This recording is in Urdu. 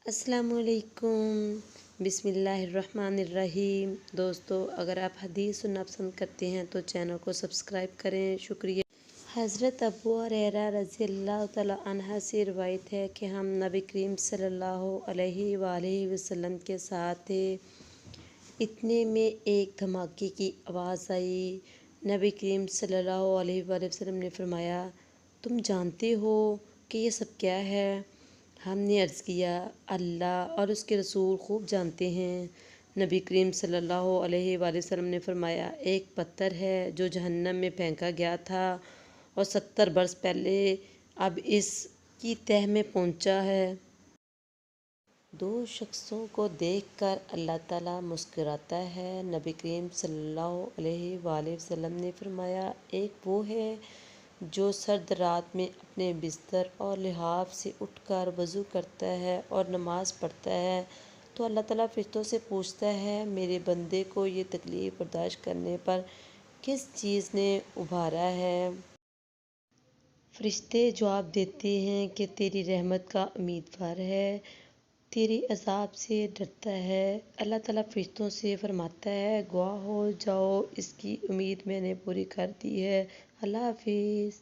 السلام علیکم، بسم اللہ الرحمن الرحیم۔ دوستو، اگر آپ حدیث سننا پسند کرتے ہیں تو چینل کو سبسکرائب کریں، شکریہ۔ حضرت ابو ہریرہ رضی اللہ تعالیٰ عنہ سے روایت ہے کہ ہم نبی کریم صلی اللہ علیہ وآلہ وسلم کے ساتھ تھے، اتنے میں ایک دھماکے کی آواز آئی۔ نبی کریم صلی اللہ علیہ وآلہ وسلم نے فرمایا، تم جانتے ہو کہ یہ سب کیا ہے؟ ہم نے عرض کیا، اللہ اور اس کے رسول خوب جانتے ہیں۔ نبی کریم صلی اللہ علیہ وآلہ وسلم نے فرمایا، ایک پتھر ہے جو جہنم میں پھینکا گیا تھا اور 70 برس پہلے اب اس کی تہہ میں پہنچا ہے۔ دو شخصوں کو دیکھ کر اللہ تعالیٰ مسکراتا ہے۔ نبی کریم صلی اللہ علیہ وآلہ وسلم نے فرمایا، ایک وہ ہے جو سرد رات میں اپنے بستر اور لحاف سے اٹھ کر وضو کرتا ہے اور نماز پڑھتا ہے تو اللہ تعالیٰ فرشتوں سے پوچھتا ہے، میرے بندے کو یہ تکلیف برداشت کرنے پر کس چیز نے ابھارا ہے؟ فرشتے جواب دیتے ہیں کہ تیری رحمت کا امیدوار ہے، تیرے عذاب سے ڈرتا ہے۔ اللہ تعالیٰ فرشتوں سے فرماتا ہے، گواہ ہو جاؤ، اس کی امید میں نے پوری کر دی ہے۔ اللہ حافظ۔